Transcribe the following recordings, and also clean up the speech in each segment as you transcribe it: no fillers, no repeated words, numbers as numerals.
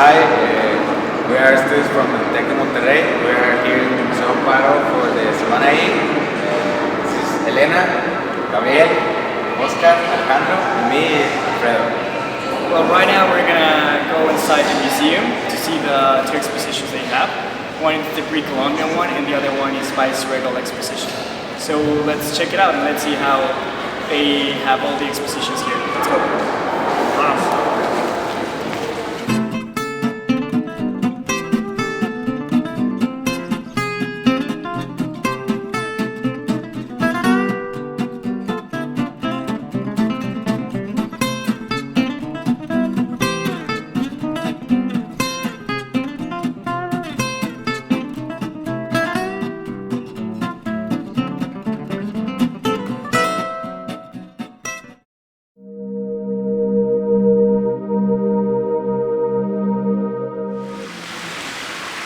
hi. We are students from Tec de Monterrey. We are here in Amparo for the Semana I. This is Elena, Gabriel, Oscar, Alejandro, and me, Alfredo. Well, right now we're gonna go inside the museum to see the two expositions they have. One is the pre-Columbian one, and the other one is Vice Regal exposition. So let's check it out and let's see how they have all the expositions here. Let's go.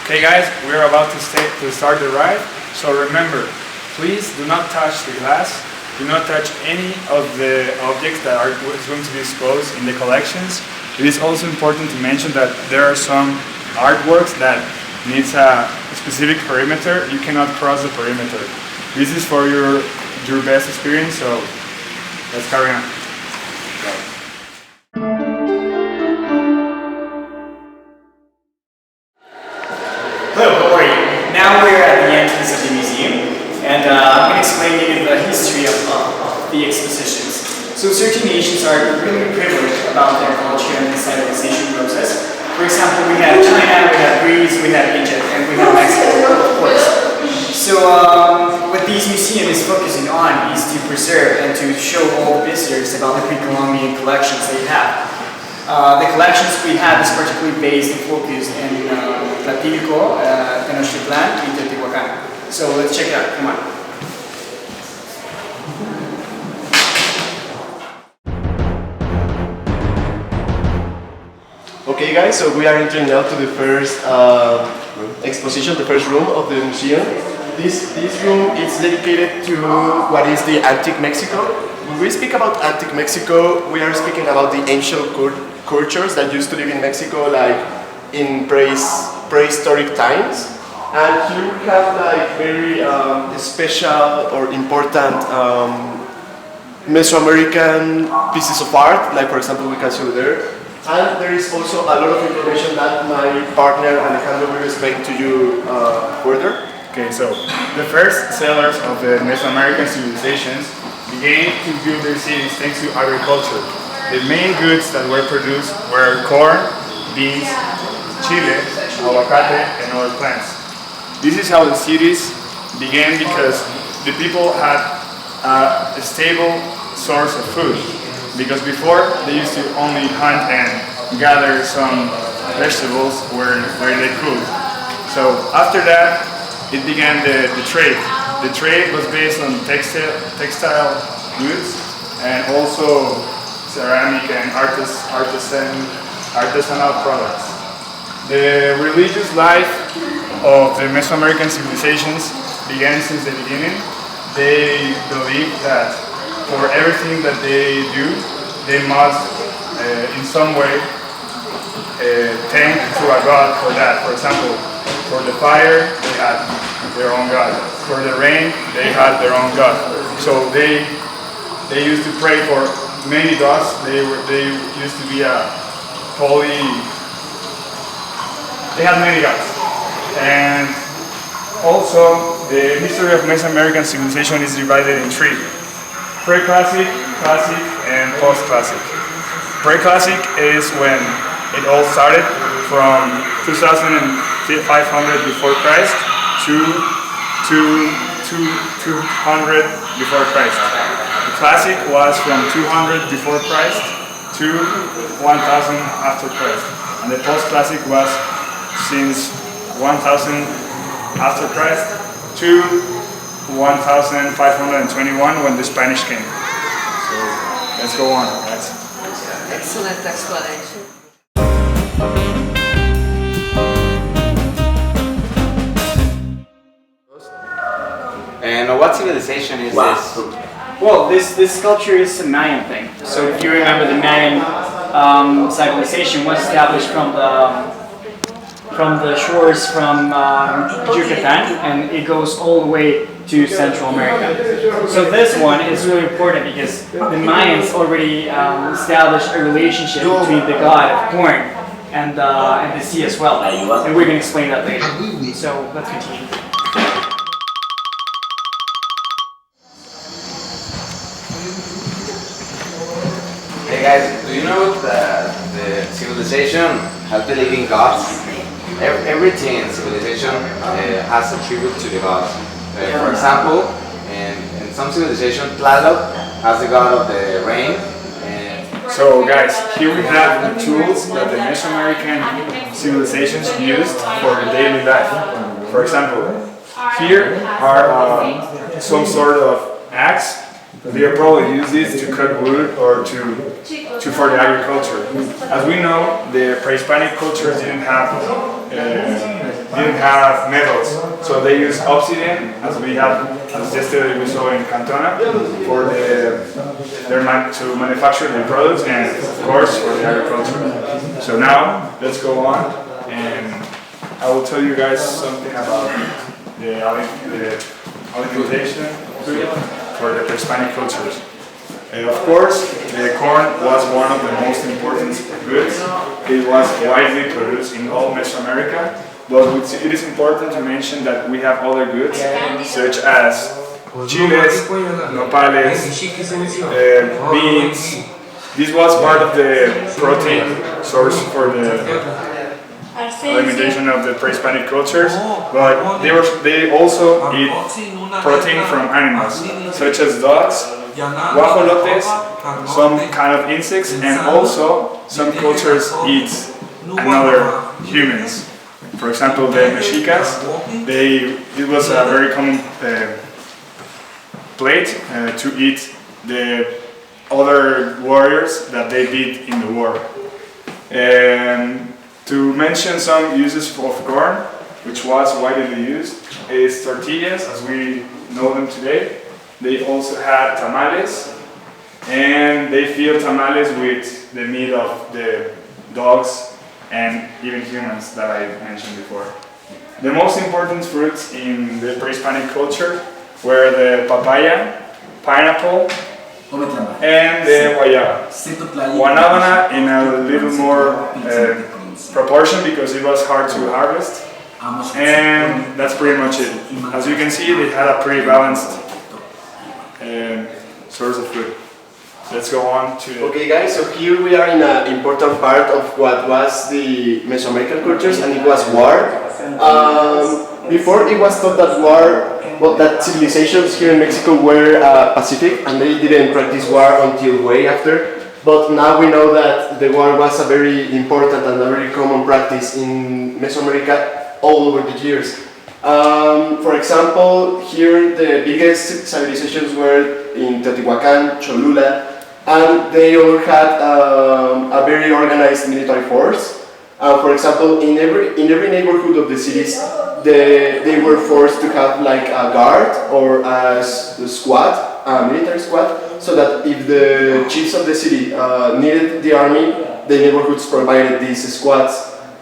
Okay guys, we're about to start the ride, so remember, please do not touch the glass, do not touch any of the objects that are going to be exposed in the collections. It is also important to mention that there are some artworks that needs a specific perimeter. You cannot cross the perimeter. This is for your best experience, so let's carry on. Hello, how are you? Now we're at the entrance of the museum, and I'm going to explain to you the history of the expositions. So certain nations are really privileged about their culture and the civilization process. For example, we have China, we have Greece, we have Egypt, and we have Mexico, of course. So what these museums is focusing on is to preserve and to show all visitors about the pre-Columbian collections they have. The collections we have is particularly based and focused in Tlatilco, Tenochtitlan, and Teotihuacan. So let's check it out, come on. Okay guys, so we are entering now to the first exposition, the first room of the museum. This room is dedicated to what is the antique Mexico. When we speak about antique Mexico, we are speaking about the ancient cultures that used to live in Mexico, like in prehistoric times. And here we have like very special or important Mesoamerican pieces of art, like for example we can see there. And there is also a lot of information that my partner Alejandro will explain to you further. Okay, so the first settlers of the Mesoamerican civilizations began to build their cities thanks to agriculture. The main goods that were produced were corn, beans, chile, aguacate, and other plants. This is how the cities began because the people had a stable source of food. Because before they used to only hunt and gather some vegetables where they could. So after that, it began the trade. The trade was based on textile goods and also ceramic and artisanal products. The religious life of the Mesoamerican civilizations began since the beginning. They believed that for everything that they do, they must in some way thank to a god for that. For example, for the fire, they had their own god. For the rain, they had their own god. So they used to pray for many gods. They used to be they had many gods. And also, the history of Mesoamerican civilization is divided in three: pre-classic, classic, and post-classic. Pre-classic is when it all started from 2500 before Christ to 200 before Christ. The classic was from 200 before Christ to 1000 after Christ. And the post-classic was since 1000 after Christ to 1521 when the Spanish came. So let's go on, guys. Excellent explanation. And what civilization is this? Well, this sculpture is a Mayan thing. So if you remember, the Mayan civilization was established from the from the shores from Yucatan, and it goes all the way to Central America. So this one is really important because the Mayans already established a relationship between the god of corn and the sea as well. And we're going to explain that later. So let's continue. Hey guys, do you know that the civilization has believed in gods? Everything in civilization has a tribute to the gods. For example, in some civilization, Tlaloc has the god of the rain. So guys, here we have the tools that the Mesoamerican civilizations used for the daily life. For example, here are some sort of axe. They probably use this to cut wood or to for the agriculture. As we know, the pre-Hispanic cultures didn't have metals, so they use obsidian, as we have, as yesterday we saw in Cantona, for to manufacture their products and of course for the agriculture. So now let's go on, and I will tell you guys something about the alimentation for the Hispanic cultures. Of course, the corn was one of the most important goods. It was widely produced in all Mesoamerica, but it is important to mention that we have other goods such as chiles, nopales, beans. This was part of the protein source for the alimentation of the pre-Hispanic cultures, but they also eat protein from animals, such as dogs, guajolotes, some kind of insects, and also some cultures eat another humans. For example, the Mexicas, it was a very common plate to eat the other warriors that they beat in the war. To mention some uses of corn, which was widely used, is tortillas, as we know them today. They also had tamales, and they fill tamales with the meat of the dogs and even humans that I mentioned before. The most important fruits in the pre-Hispanic culture were the papaya, pineapple, and the guayaba. Guanábana in a little more proportion because it was hard to harvest, and that's pretty much it. As you can see, they had a pretty balanced source of food. Let's go on to... Okay guys, so here we are in an important part of what was the Mesoamerican cultures, and it was war. Before it was thought that that civilizations here in Mexico were Pacific and they didn't practice war until way after. But now we know that the war was a very important and a very common practice in Mesoamerica all over the years. For example, here the biggest civilizations were in Teotihuacan, Cholula, and they all had a very organized military force. For example, in every neighborhood of the cities, they were forced to have like a guard or a squad, a military squad, so that if the chiefs of the city needed the army, the neighborhoods provided these squads.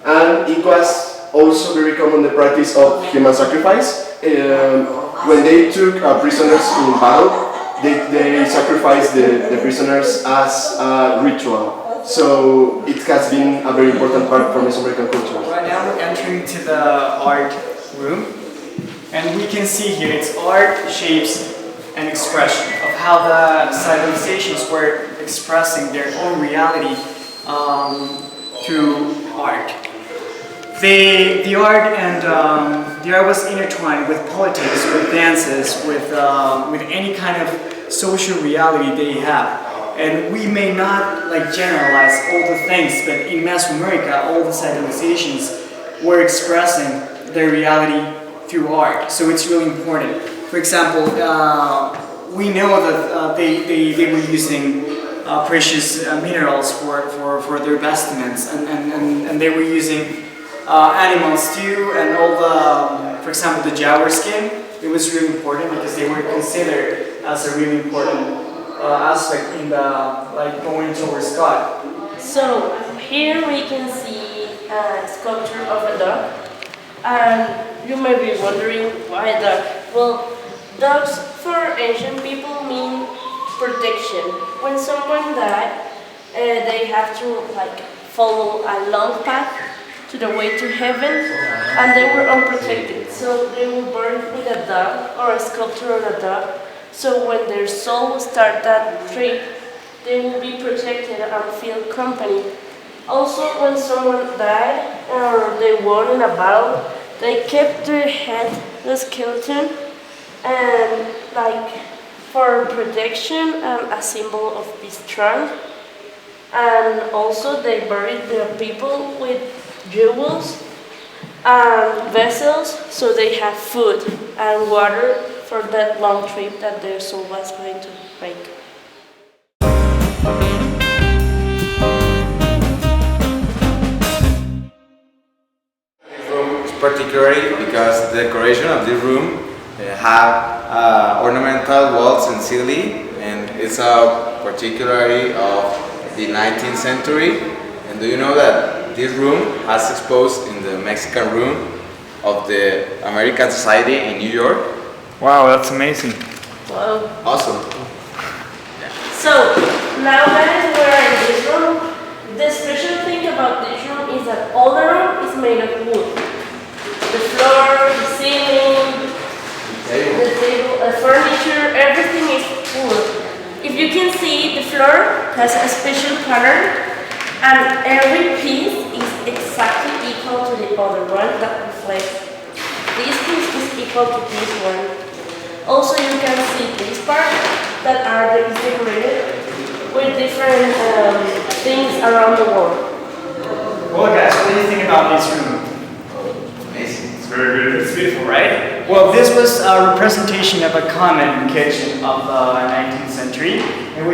And it was also very common the practice of human sacrifice. When they took prisoners in battle, they sacrificed the prisoners as a ritual. So it has been a very important part for Mesoamerican culture. Right now we're entering to the art room, and we can see here it's art, shapes, and expression of how the civilizations were expressing their own reality through art. The art was intertwined with politics, with dances, with any kind of social reality they have. And we may not generalize all the things, but in Mesoamerica, all the civilizations were expressing their reality through art. So it's really important. For example, we know that they were using precious minerals for their vestments, and they were using animals too, and all the, for example, the jaguar skin. It was really important because they were considered as a really important aspect in the going towards God. So here we can see sculpture of a dog. And you may be wondering why a dog? Well, dogs for ancient people mean protection. When someone died, they have to follow a long path to the way to heaven, and they were unprotected. So they were buried with a dog or a sculpture of a dog. So when their soul start that trip, they will be protected and feel company. Also, when someone died or they won in a battle, they kept their head, the skeleton, and for protection and a symbol of be strong. And also they buried the people with jewels and vessels, so they have food and water for that long trip that their soul was going to make. This room is particularly because the decoration of this room have ornamental walls and ceiling, and it's a particularity of the 19th century. And do you know that this room has exposed in the Mexican room of the American Society in New York? Wow, that's amazing. Wow. Awesome. So, now guys, we're in this room. The special thing about this room is that all the room is made of wood. The floor, the ceiling, the table, the furniture, everything is wood. If you can see, the floor has a special pattern, and every piece is exactly equal to the other one that reflects. This piece is equal to this one. Also, you can see this part that are decorated with different things around the wall. Well, guys, what do you think about this room? Amazing. It's very good. It's beautiful, right? Well, this was a representation of a common kitchen of the 19th century. And we